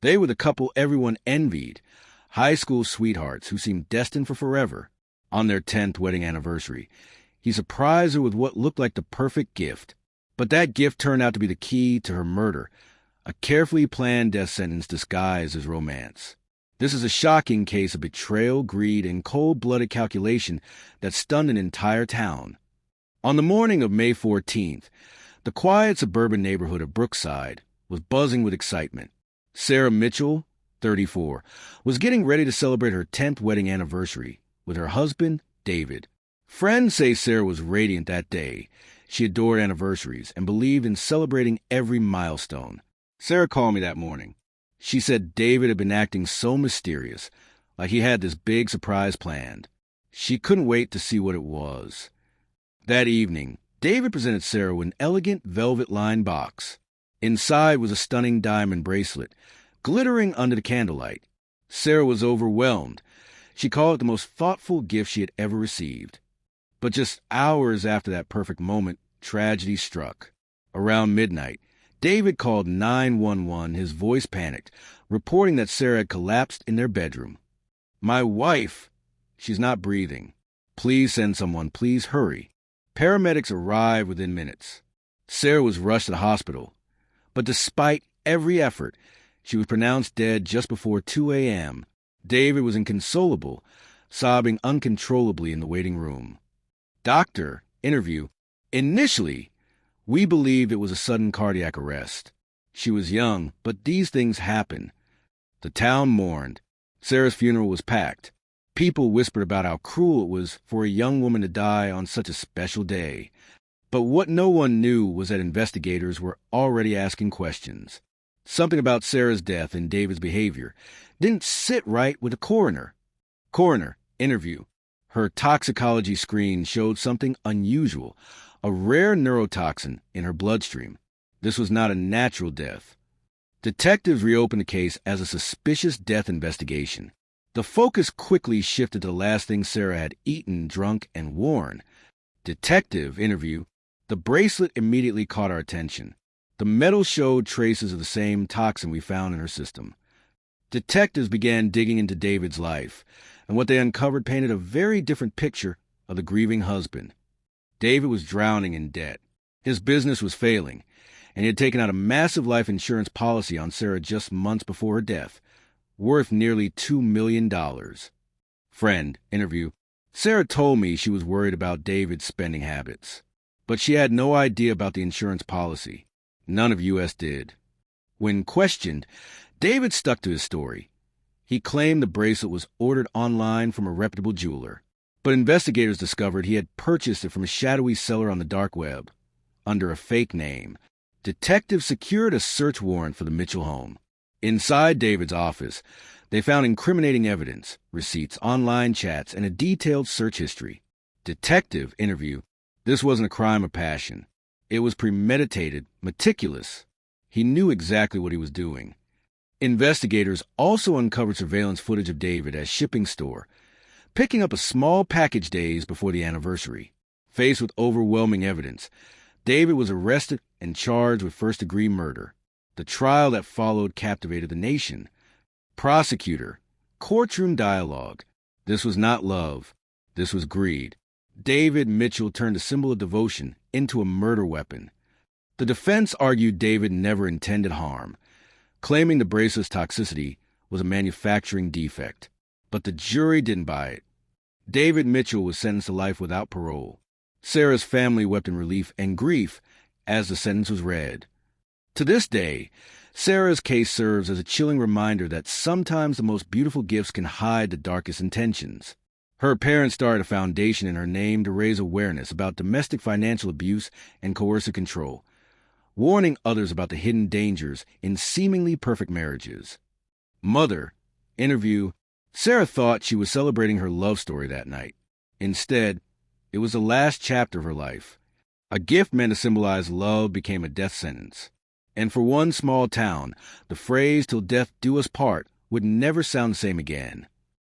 They were the couple everyone envied, high school sweethearts who seemed destined for forever. On their 10th wedding anniversary, he surprised her with what looked like the perfect gift. But that gift turned out to be the key to her murder, a carefully planned death sentence disguised as romance. This is a shocking case of betrayal, greed, and cold-blooded calculation that stunned an entire town. On the morning of May 14th, the quiet suburban neighborhood of Brookside was buzzing with excitement. Sarah Mitchell, 34, was getting ready to celebrate her 10th wedding anniversary with her husband, David. Friends say Sarah was radiant that day. She adored anniversaries and believed in celebrating every milestone. Sarah called me that morning. She said David had been acting so mysterious, like he had this big surprise planned. She couldn't wait to see what it was. That evening, David presented Sarah with an elegant velvet-lined box. Inside was a stunning diamond bracelet, glittering under the candlelight. Sarah was overwhelmed. She called it the most thoughtful gift she had ever received. But just hours after that perfect moment, tragedy struck. Around midnight, David called 911, his voice panicked, reporting that Sarah had collapsed in their bedroom. "My wife! She's not breathing. Please send someone. Please hurry." Paramedics arrived within minutes. Sarah was rushed to the hospital. But despite every effort, she was pronounced dead just before 2 a.m. David was inconsolable, sobbing uncontrollably in the waiting room. Doctor, interview. Initially, we believed it was a sudden cardiac arrest. She was young, but these things happen. The town mourned. Sarah's funeral was packed. People whispered about how cruel it was for a young woman to die on such a special day. But what no one knew was that investigators were already asking questions. Something about Sarah's death and David's behavior didn't sit right with the coroner. Coroner, interview. Her toxicology screen showed something unusual, a rare neurotoxin in her bloodstream. This was not a natural death. Detectives reopened the case as a suspicious death investigation. The focus quickly shifted to the last thing Sarah had eaten, drunk, and worn. Detective, interview. The bracelet immediately caught our attention. The metal showed traces of the same toxin we found in her system. Detectives began digging into David's life, and what they uncovered painted a very different picture of the grieving husband. David was drowning in debt. His business was failing, and he had taken out a massive life insurance policy on Sarah just months before her death, worth nearly $2 million. Friend, interview. Sarah told me she was worried about David's spending habits, but she had no idea about the insurance policy. None of us did. When questioned, David stuck to his story. He claimed the bracelet was ordered online from a reputable jeweler, but investigators discovered he had purchased it from a shadowy seller on the dark web. Under a fake name, detectives secured a search warrant for the Mitchell home. Inside David's office, they found incriminating evidence, receipts, online chats, and a detailed search history. Detective, interview. This wasn't a crime of passion. It was premeditated, meticulous. He knew exactly what he was doing. Investigators also uncovered surveillance footage of David at a shipping store, picking up a small package days before the anniversary. Faced with overwhelming evidence, David was arrested and charged with first-degree murder. The trial that followed captivated the nation. Prosecutor, courtroom dialogue. This was not love. This was greed. David Mitchell turned a symbol of devotion into a murder weapon. The defense argued David never intended harm, claiming the bracelet's toxicity was a manufacturing defect. But the jury didn't buy it. David Mitchell was sentenced to life without parole. Sarah's family wept in relief and grief as the sentence was read. To this day, Sarah's case serves as a chilling reminder that sometimes the most beautiful gifts can hide the darkest intentions. Her parents started a foundation in her name to raise awareness about domestic financial abuse and coercive control, warning others about the hidden dangers in seemingly perfect marriages. Mother, interview. Sarah thought she was celebrating her love story that night. Instead, it was the last chapter of her life. A gift meant to symbolize love became a death sentence. And for one small town, the phrase "till death do us part" would never sound the same again.